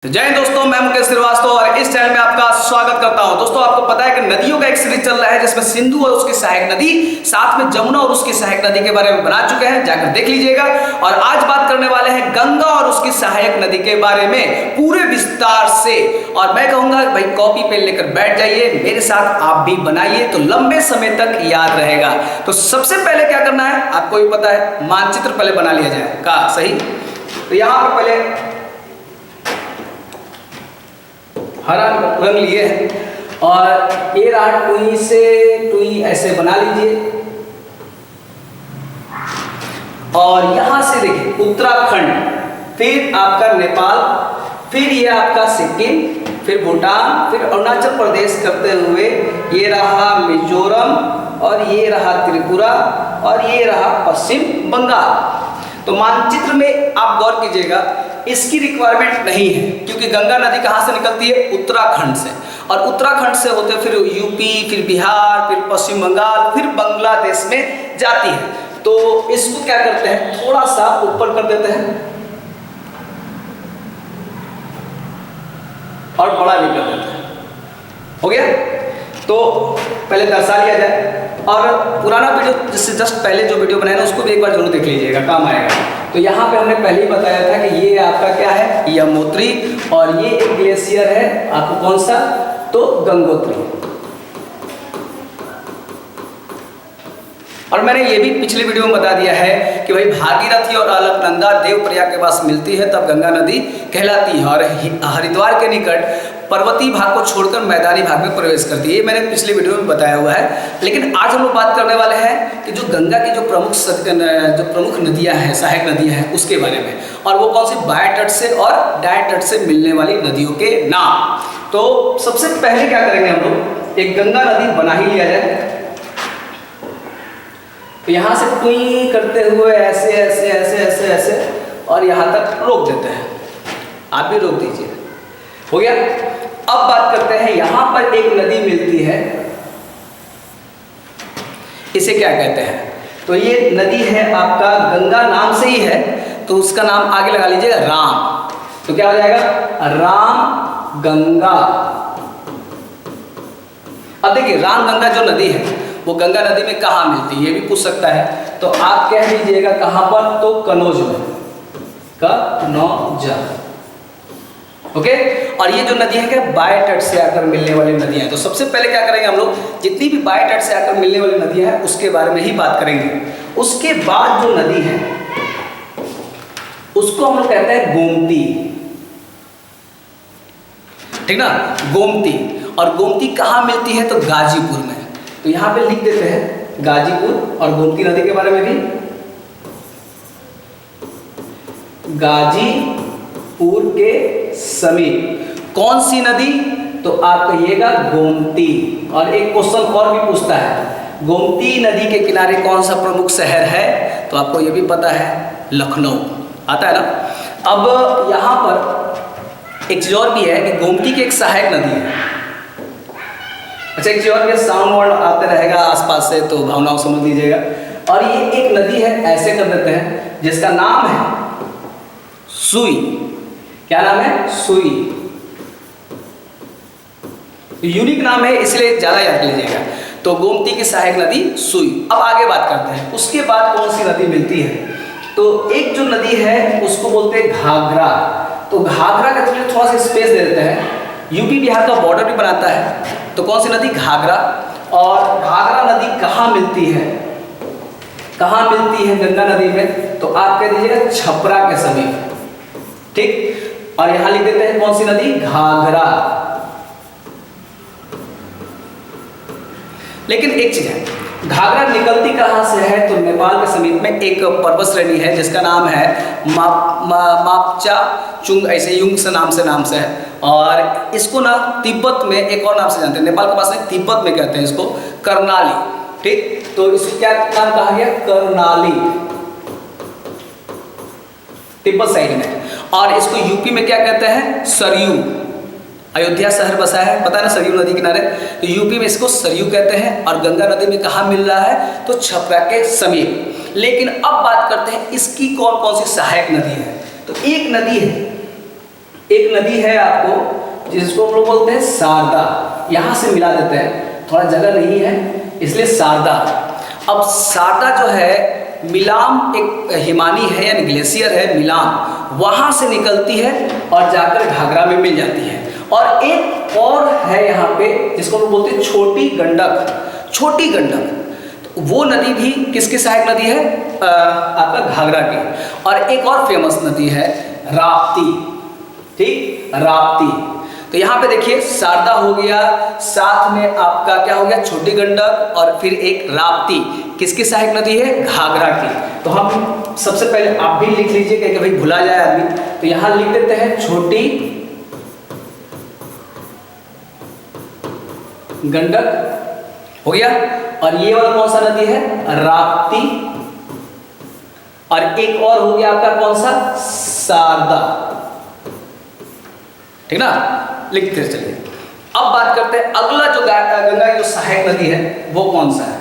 तो जय हिंद दोस्तों, मैं मुकेश श्रीवास्तव और इस चैनल में आपका स्वागत करता हूं। दोस्तों, आपको पता है कि नदियों का एक सीरीज चल रहा है जिसमें सिंधु और उसकी सहायक नदी, साथ में जमुना और उसकी सहायक नदी के बारे में बना चुके हैं, जाकर देख लीजिएगा। और आज बात करने वाले हैं गंगा और उसकी सहायक नदी के बारे में पूरे विस्तार से। और मैं कहूंगा भाई कॉपी पेन लेकर बैठ जाइए, मेरे साथ आप भी बनाइए तो लंबे समय तक याद रहेगा। तो सबसे पहले क्या करना है आपको भी पता है, मानचित्र पहले बना लिया जाए का सही। तो यहाँ पे पहले हरा रंग लिए हैं और ये रहा टुई से टुई ऐसे बना लीजिए। और यहां से देखिए उत्तराखंड, फिर आपका नेपाल, फिर ये आपका सिक्किम, फिर भूटान, फिर अरुणाचल प्रदेश करते हुए ये रहा मिजोरम और ये रहा त्रिपुरा और ये रहा पश्चिम बंगाल। तो मानचित्र में आप गौर कीजिएगा, इसकी रिक्वायरमेंट नहीं है क्योंकि गंगा नदी कहाँ से निकलती है? उत्तराखंड से। और उत्तराखंड से होते फिर यूपी, फिर बिहार, फिर पश्चिम बंगाल, फिर बांग्लादेश में जाती है। तो इसको क्या करते हैं, थोड़ा सा ऊपर कर देते हैं और बड़ा भी कर देते हैं। हो गया? तो पहले दर्शा लिया जाए। और पुराना वीडियो जिससे जस्ट पहले जो वीडियो बनाया ना उसको भी एक बार जरूर देख लीजिएगा, काम आएगा। तो यहाँ पे हमने पहले ही बताया था कि ये आपका क्या है, यमुनोत्री, और ये एक ग्लेशियर है आपको कौन सा, तो गंगोत्री। और मैंने ये भी पिछले वीडियो में बता दिया है कि भाई भागीरथी और अलकनंदा देवप्रयाग के पास मिलती है तब गंगा नदी कहलाती है। और हरिद्वार के निकट पर्वतीय भाग को छोड़कर मैदानी भाग में प्रवेश करती है, ये मैंने पिछले वीडियो में बताया हुआ है। लेकिन आज हम लोग बात करने वाले हैं कि जो गंगा की जो प्रमुख नदियां हैं, सहायक नदियां हैं, उसके बारे में। और वो कौन सी, बाय तट से और डाय तट से मिलने वाली नदियों के नाम। तो सबसे पहले क्या करेंगे हम लोग, एक गंगा नदी बना ही लिया जाए। तो यहाँ से टुई करते हुए ऐसे ऐसे ऐसे ऐसे ऐसे और यहाँ तक रोक देते हैं, आप भी रोक दीजिए। हो गया? अब बात करते हैं, यहाँ पर एक नदी मिलती है, इसे क्या कहते हैं? तो ये नदी है आपका गंगा नाम से ही है, तो उसका नाम आगे लगा लीजिएगा राम। तो क्या हो जाएगा, राम गंगा। अब देखिए राम गंगा जो नदी है वो गंगा नदी में कहाँ मिलती है, ये भी पूछ सकता है। तो आप कह दीजिएगा कहाँ पर, तो कनौज में, कनौज। ओके? और ये जो नदी है क्या, बाय तट से आकर मिलने वाली नदियां हैं। तो सबसे पहले क्या करेंगे हम लोग, जितनी भी बाय तट से आकर मिलने वाली नदियां हैं उसके बारे में ही बात करेंगे। उसके बाद जो नदी है उसको हम लोग कहते हैं गोमती, ठीक ना, गोमती। और गोमती कहाँ मिलती है, तो गाजीपुर में। तो यहाँ पे लिख देते हैं गाजीपुर, और गोमती नदी के बारे में भी, गाजीपुर के समीप कौन सी नदी, तो आप कहिएगा गोमती। और एक क्वेश्चन और भी पूछता है, गोमती नदी के किनारे कौन सा प्रमुख शहर है, तो आपको ये भी पता है, लखनऊ आता है ना। अब यहाँ पर एक चीज और भी है कि गोमती की एक सहायक नदी है। अच्छा, एक चीज और भी, साउंड वर्ड आते रहेगा आसपास से, तो भावनाओं समझ लीजिएगा। और ये एक नदी है, ऐसे कर देते हैं, जिसका नाम है सुई। क्या नाम है, सुई। यूनिक नाम है इसलिए ज्यादा याद लीजिएगा। तो गोमती की सहायक नदी सुई। अब आगे बात करते हैं, उसके बाद कौन सी नदी मिलती है। तो एक जो नदी है उसको बोलते हैं घाघरा। तो घाघरा का थोड़ा सा स्पेस दे देते हैं, यूपी बिहार का बॉर्डर भी बनाता है। तो कौन सी नदी, घाघरा। और घाघरा नदी कहाँ मिलती है, कहाँ मिलती है गंगा नदी में, तो आप कह दीजिएगा छपरा के समीप, ठीक। और यहां लिख देते हैं कौन सी नदी, घाघरा। लेकिन एक चीज है, घाघरा निकलती कहाँ से है, तो नेपाल के समीप में एक पर्वत श्रेणी है जिसका नाम है मापचा चुंग, ऐसे युंग से नाम से है। और इसको ना तिब्बत में एक और नाम से जानते हैं, नेपाल के पास नहीं, तिब्बत में कहते हैं इसको कर्णाली, ठीक। तो इसको क्या नाम कहा गया, कर्णाली, तिब्बत साइड में। और इसको यूपी में क्या कहते हैं, सरयू। अयोध्या शहर बसा है, पता है ना, सरयू नदी किनारे। तो यूपी में इसको सरयू कहते हैं। और गंगा नदी में कहाँ मिल रहा है, तो छपरा के समीप। लेकिन अब बात करते हैं इसकी कौन कौन सी सहायक नदी है। तो एक नदी है एक नदी है आपको जिसको हम लोग बोलते हैं शारदा, यहाँ से मिला देते हैं, थोड़ा जगह नहीं है इसलिए शारदा। अब शारदा जो है मिलाम एक हिमानी है यानी ग्लेशियर है मिलाम, वहाँ से निकलती है और जाकर घाघरा में मिल जाती है। और एक और है यहाँ पे जिसको हम बोलते हैं छोटी गंडक। छोटी गंडक तो वो नदी भी किसकी सहायक नदी है? आपका घाघरा की। और एक और फेमस नदी है राप्ती, ठीक, राप्ती। तो यहाँ पे देखिए शारदा हो गया, साथ में आपका क्या हो गया छोटी गंडक, और फिर एक राप्ती किसकी सहायक नदी है? घाघरा की। तो हम सबसे पहले आप भी लिख लीजिए कि भाई भुला जाए आदमी, तो यहाँ लिख देते हैं छोटी गंडक हो गया, और ये वाला कौन सा नदी है? राप्ती। और एक और हो गया आपका कौन सा? शारदा, ठीक ना, लिखते चलिए। अब बात करते हैं अगला जो गंगा की जो सहायक नदी है वो कौन सा है?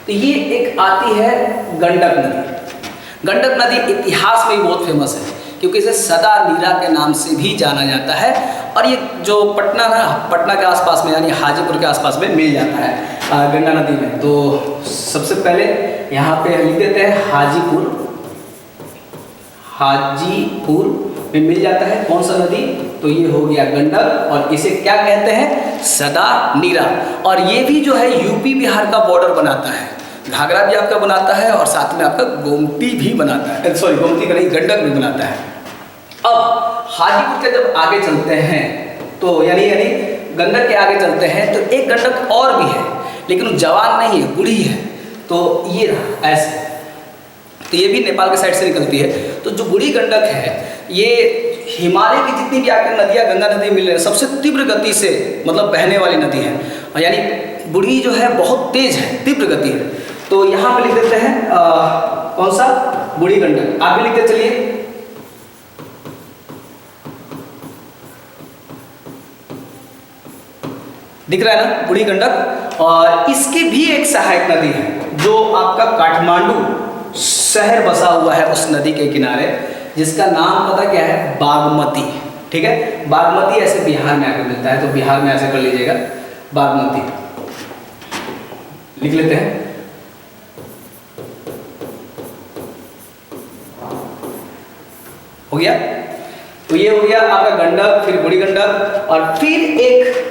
तो ये एक आती है गंडक नदी। गंडक नदी इतिहास में ही बहुत फेमस है क्योंकि इसे सदा नीरा के नाम से भी जाना जाता है। और ये जो पटना ना, पटना के आसपास में यानी हाजीपुर के आसपास में मिल जाता है गंगा नदी में। तो सबसे पहले यहाँ पे लिख देते हैं हाजीपुर, हाजीपुर में मिल जाता है कौन सा नदी? तो ये हो गया गंडक, और इसे क्या कहते हैं? सदा नीरा। और ये भी जो है यूपी बिहार का बॉर्डर बनाता है, घाघरा भी आपका बनाता है और साथ में आपका गोमती भी बनाता है, सॉरी गोमती का नहीं, गंडक भी बनाता है। अब हाजीपुर के जब आगे चलते हैं तो यानी गंडक के आगे चलते हैं तो एक गंडक और भी है, लेकिन जवान नहीं है, बूढ़ी है। तो ये रहा ऐसे, तो ये भी नेपाल के साइड से निकलती है। तो जो बूढ़ी गंडक है ये हिमालय की जितनी भी आकर नदियाँ गंगा नदी मिल रही है सबसे तीव्र गति से मतलब बहने वाली नदी है, और यानी बूढ़ी जो है बहुत तेज है, तीव्र गति है। तो यहाँ पे लिख देते हैं कौन सा? बूढ़ी गंडक। आप भी लिखते चलिए। दिख रहा है ना बूढ़ी गंडक। और इसकी भी एक सहायक नदी है जो आपका काठमांडू शहर बसा हुआ है उस नदी के किनारे, जिसका नाम पता क्या है? बागमती, ठीक है। बागमती ऐसे बिहार में आकर मिलता है, तो बिहार में ऐसे कर लीजिएगा बागमती, लिख लेते हैं। हो गया, तो ये हो गया आपका गंडक, फिर बूढ़ी गंडक, और फिर एक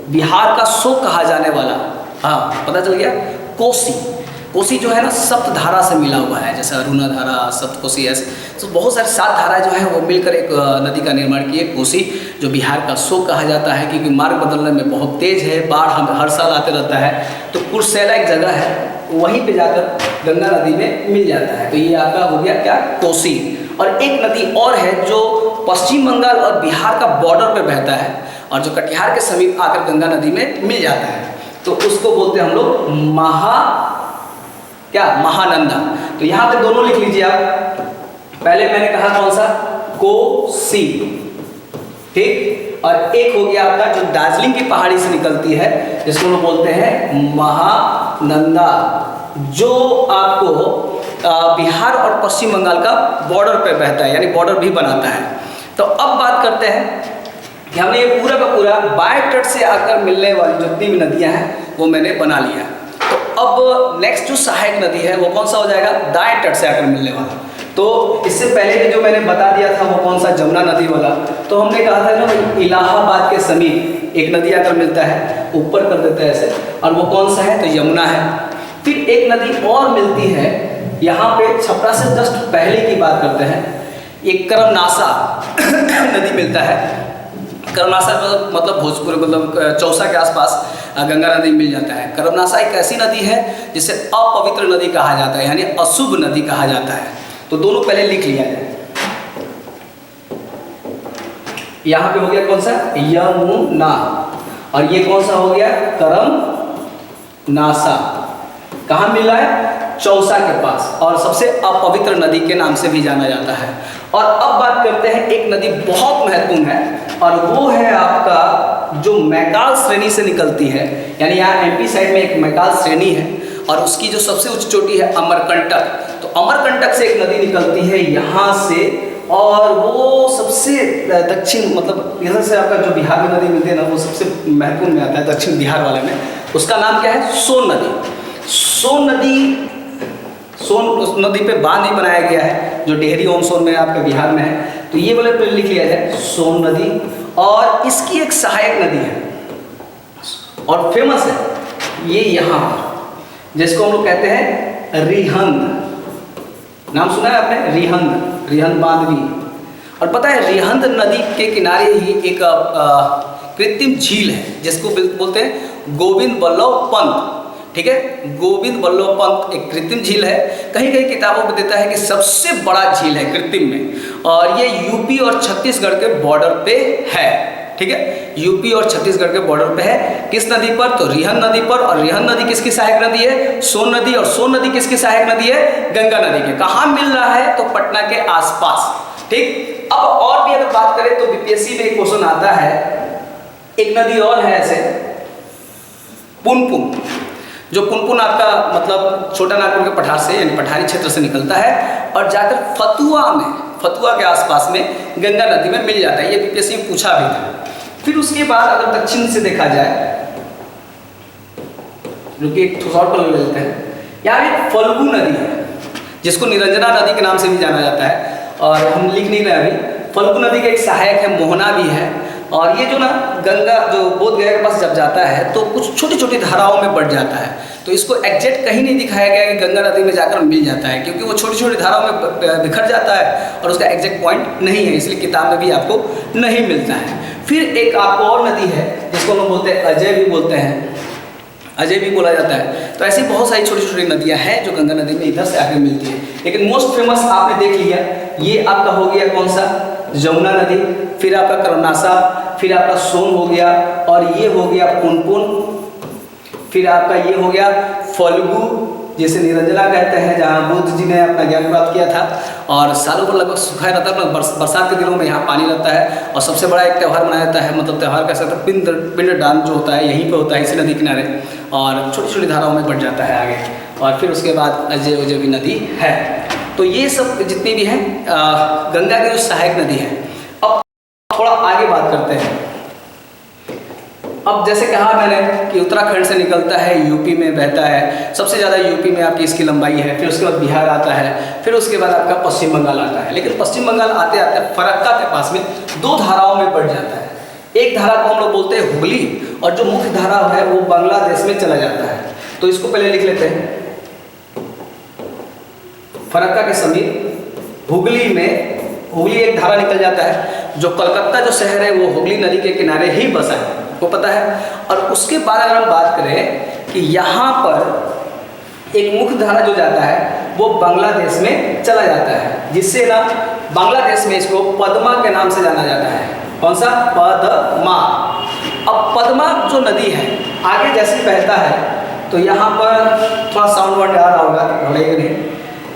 बिहार का सो कहा जाने वाला, हाँ पता चल गया, कोसी। कोसी जो है ना सप्तधारा से मिला हुआ है, जैसे अरुणा धारा, सप्तकोसी, ऐसे तो बहुत सारे 7 धाराएं जो है वो मिलकर एक नदी का निर्माण की है कोसी, जो बिहार का सो कहा जाता है क्योंकि मार्ग बदलने में बहुत तेज है, बाढ़ हम हर साल आते रहता है। तो कुर्सेला एक जगह है, वहीं पे जाकर गंगा नदी में मिल जाता है। तो ये आपका हो गया क्या? कोसी। और एक नदी और है जो पश्चिम बंगाल और बिहार का बॉर्डर पर बहता है और जो कटिहार के समीप आकर गंगा नदी में मिल जाता है, तो उसको बोलते हैं हम लोग महानंदा। तो यहाँ पे दोनों लिख लीजिए आप। पहले मैंने कहा कौन सा? कोसी, ठीक। और एक हो गया आपका जो दार्जिलिंग की पहाड़ी से निकलती है जिसको हम बोलते हैं महानंदा, जो आपको बिहार और पश्चिम बंगाल का बॉर्डर पे बहता है, यानी बॉर्डर भी बनाता है। तो अब बात करते हैं कि हमने ये पूरा का पूरा बाएं तट से आकर मिलने वाली जितनी भी नदियां हैं वो मैंने बना लिया। तो अब नेक्स्ट जो सहायक नदी है वो कौन सा हो जाएगा? दाएं तट से आकर मिलने वाला। तो इससे पहले जो मैंने बता दिया था वो कौन सा? जमुना नदी वाला। तो हमने कहा था ना इलाहाबाद के समीप एक नदी आकर मिलता है, ऊपर कर देते हैं ऐसे, और वो कौन सा है? तो यमुना है। फिर एक नदी और मिलती है यहाँ पे छपरा से जस्ट पहले की बात करते हैं, एक करमनासा नदी मिलता है। करमनासा मतलब भोजपुर मतलब चौसा के आसपास गंगा नदी मिल जाता है। करमनासा एक ऐसी नदी है जिसे अपवित्र नदी कहा जाता है, यानी अशुभ नदी कहा जाता है। तो दोनों पहले लिख लिया जाए। यहाँ पे हो गया कौन सा? यमुना। और ये कौन सा हो गया? करमनासा। कहाँ मिला है? चौसा के पास, और सबसे अपवित्र नदी के नाम से भी जाना जाता है। और अब बात करते हैं एक नदी बहुत महत्वपूर्ण है, और वो है आपका जो मैकाल श्रेणी से निकलती है, यानी यहाँ एमपी साइड में एक मैकाल श्रेणी है और उसकी जो सबसे उच्च चोटी है अमरकंटक। तो अमरकंटक से एक नदी निकलती है यहाँ से, और वो सबसे दक्षिण, मतलब इधर से आपका जो बिहार में नदी मिलती है ना, वो सबसे महत्वपूर्ण में आता है दक्षिण बिहार वाले में। उसका नाम क्या है? सोन नदी। सोन नदी, सोन उस नदी पे बांध ही बनाया गया है जो डेहरी ऑन सोन में आपके बिहार में है। तो ये वाले पे लिख लिया जाए सोन नदी, और इसकी एक सहायक नदी है और फेमस है ये यहाँ पर, जिसको हम लोग कहते हैं रिहंद। नाम सुना है आपने? रिहंद, रिहंद बांध भी। और पता है रिहंद नदी के किनारे ही एक कृत्रिम झील है जिसको बोलते हैं गोविंद वल्लभ पंत। ठीक है, गोविंद वल्लभ पंत एक कृत्रिम झील है। कहीं कहीं किताबों में देता है कि सबसे बड़ा झील है कृत्रिम में, और ये यूपी और छत्तीसगढ़ के बॉर्डर पे है। ठीक है, यूपी और छत्तीसगढ़ के बॉर्डर पे है। किस नदी पर? तो रिहंद नदी पर। और रिहंद नदी किसकी सहायक नदी है? सोन नदी। और सोन नदी किसकी सहायक नदी है? गंगा नदी के। कहाँ मिल रहा है? तो पटना के आसपास। ठीक, अब और भी अगर बात करें तो बीपीएससी में एक क्वेश्चन आता है, एक नदी और है ऐसे, पुनपुन। जो पुनपुन आपका मतलब छोटा नागपुर के पठार से यानी पठारी क्षेत्र से निकलता है और जाकर फतुआ में, फतुआ के आसपास में गंगा नदी में मिल जाता है। ये बीपीएससी में पूछा भी था। फिर उसके बाद अगर दक्षिण से देखा जाए, जो कि एक थोड़ा और ले लेते हैं, यहाँ एक फल्गु नदी है जिसको निरंजना नदी के नाम से भी जाना जाता है, और हम लिख नहीं रहे अभी। फल्गु नदी का एक सहायक है, मोहना भी है। और ये जो ना गंगा जो बोध गया के पास जब जाता है तो कुछ छोटी छोटी धाराओं में बढ़ जाता है। तो इसको एग्जैक्ट कहीं नहीं दिखाया गया कि गंगा नदी में जाकर मिल जाता है, क्योंकि वो छोटी छोटी धाराओं में बिखर जाता है और उसका एग्जैक्ट पॉइंट नहीं है, इसलिए किताब में भी आपको नहीं मिलता है। फिर एक आपको और नदी है जिसको हम बोलते हैं अजय भी बोलते हैं, अजय भी बोला जाता है। तो ऐसी बहुत सारी छोटी छोटी नदियाँ हैं जो गंगा नदी में इधर से आकर मिलती है। लेकिन मोस्ट फेमस आपने देख लिया, ये आपका हो गया कौन सा? जमुना नदी। फिर आपका कर्मनासा, फिर आपका सोन हो गया, और ये हो गया पुनपुन। फिर आपका ये हो गया फल्गु, जिसे निरंजना कहते हैं, जहाँ बुद्ध जी ने अपना ज्ञान प्राप्त किया था। और सालों भर लगभग सूखा रहता है, बरसात के दिनों में यहाँ पानी रहता है। और सबसे बड़ा एक त्यौहार मनाया जाता है, मतलब त्यौहार कैसा होता है, पिंडदान जो होता है यहीं पे होता है, इसी नदी किनारे, और छोटी छोटी धाराओं में बढ़ जाता है आगे। और फिर उसके बाद अजय उजय भी नदी है। तो ये सब जितनी भी हैं गंगा की जो सहायक नदी है। अब थोड़ा आगे बात करते हैं। अब जैसे कहा मैंने कि उत्तराखंड से निकलता है, यूपी में बहता है, सबसे ज़्यादा यूपी में आपकी इसकी लंबाई है। फिर उसके बाद बिहार आता है, फिर उसके बाद आपका पश्चिम बंगाल आता है। लेकिन पश्चिम बंगाल आते आते फरक्का के पास में दो धाराओं में बढ़ जाता है। एक धारा को हम लोग बोलते हैं हुगली, और जो मुख्य धारा है वो बांग्लादेश में चला जाता है। तो इसको पहले लिख लेते हैं, फरक्का के समीप हुगली में, हुगली एक धारा निकल जाता है। जो कलकत्ता जो शहर है वो हुगली नदी के किनारे ही बसा है, वो पता है। और उसके बाद अगर हम बात करें कि यहाँ पर एक मुख्य धारा जो जाता है वो बांग्लादेश में चला जाता है, जिससे ना बांग्लादेश में इसको पद्मा के नाम से जाना जाता है। कौन सा? पद्मा। अब पद्मा जो नदी है आगे जैसे बहता है, तो यहाँ पर थोड़ा साउंड वर्ड आ रहा होगा, भलेगा नहीं,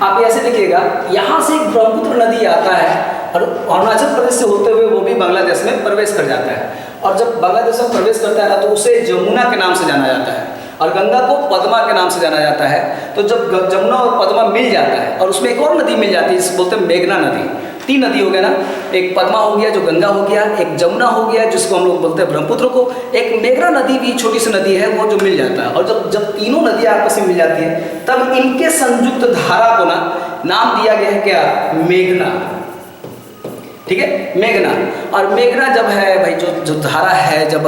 आप ऐसे देखिएगा, यहाँ से एक ब्रह्मपुत्र नदी आता है और अरुणाचल प्रदेश से होते हुए वो भी बांग्लादेश में प्रवेश कर जाता है। और जब बांग्लादेश में प्रवेश करता है ना, तो उसे जमुना के नाम से जाना जाता है, और गंगा को पद्मा के नाम से जाना जाता है। तो जब जमुना और पद्मा मिल जाता है, और उसमें एक और नदी मिल जाती है जिसे बोलते हैं मेघना नदी। तीन नदी हो गया ना, एक पद्मा हो गया जो गंगा हो गया, एक जमुना हो गया जिसको हम लोग बोलते हैं ब्रह्मपुत्र को, एक मेघना नदी भी छोटी सी नदी है वो जो मिल जाता है। और जब तीनों नदियाँ आपस में मिल जाती है, तब इनके संयुक्त धारा को ना नाम दिया गया है क्या? मेघना। ठीक है, मेघना। और मेघना जब है भाई, जो धारा है जब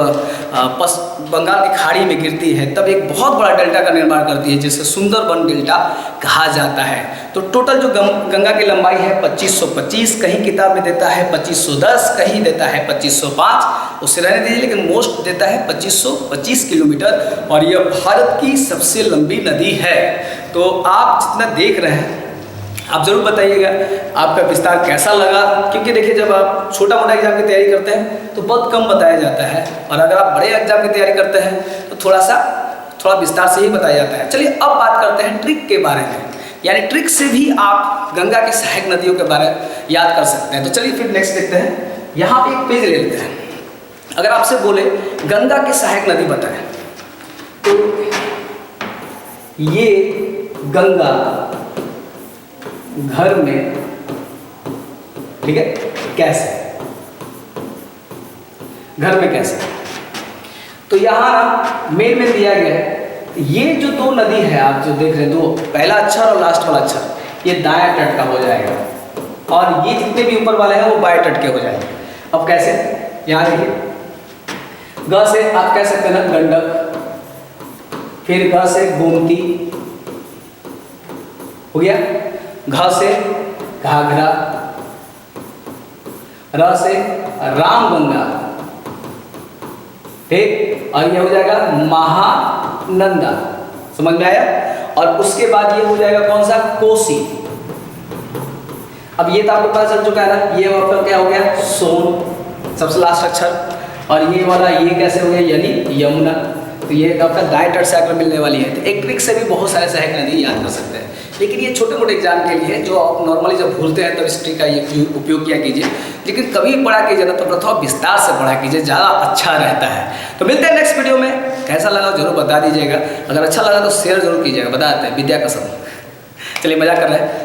बंगाल की खाड़ी में गिरती है, तब एक बहुत बड़ा डेल्टा का निर्माण करती है जिसे सुंदरबन डेल्टा कहा जाता है। तो टोटल जो गंगा की लंबाई है 2525, कहीं किताब में देता है 2510, कहीं देता है 2505, उससे रहने दीजिए, लेकिन मोस्ट देता है 2525 किलोमीटर। और यह भारत की सबसे लंबी नदी है। तो आप जितना देख रहे हैं आप जरूर बताइएगा आपका विस्तार कैसा लगा, क्योंकि देखिए जब आप छोटा मोटा एग्जाम की तैयारी करते हैं तो बहुत कम बताया जाता है, और अगर आप बड़े एग्जाम की तैयारी करते हैं तो थोड़ा विस्तार से ही बताया जाता है। चलिए अब बात करते हैं ट्रिक के बारे में, यानी ट्रिक से भी आप गंगा की सहायक नदियों के बारे में याद कर सकते हैं। तो चलिए फिर नेक्स्ट देखते हैं। यहाँ पे एक पेज ले लेते हैं। अगर आपसे बोले गंगा की सहायक नदी बताएं, तो ये गंगा घर में, ठीक है, कैसे, घर में कैसे। तो यहाँ ना मेन में दिया गया है, ये जो दो नदी है आप जो देख रहे हैं, दो, पहला अक्षर और लास्ट वाला अक्षर, ये दाएं तट का हो जाएगा और ये जितने भी ऊपर वाले हैं वो बाएं तट के हो जाएंगे। अब कैसे, यहाँ देखिए, ग से आप कह सकते हैं ना गंडक, फिर ग से गोमती हो गया, घ से घाघरा, र से रामगंगा, ठीक, और ये हो जाएगा महानंदा, समझ में आया। और उसके बाद ये हो जाएगा कौन सा, कोसी। अब ये तो आपको पता चल चुका है ना, ये आपका क्या हो गया, सोन, सबसे लास्ट अक्षर, और ये वाला ये कैसे हो गया, यानी यमुना। तो ये आपका दाएं तट से आकर मिलने वाली है। तो एक ट्रिक से भी बहुत सारे सहायक नदी याद कर सकते हैं, लेकिन ये छोटे मोटे एग्जाम के लिए जो आप नॉर्मली जब भूलते हैं तब इस ट्रिक का ये उपयोग किया कीजिए, लेकिन कभी पढ़ा कीजिए ना तो प्रथमा विस्तार से पढ़ा कीजिए, ज़्यादा अच्छा रहता है। तो मिलते हैं नेक्स्ट वीडियो में, कैसा लगा जरूर बता दीजिएगा, अगर अच्छा लगा तो शेयर जरूर कीजिएगा, बताते हैं विद्या कसम। चलिए मजाक कर रहे हैं।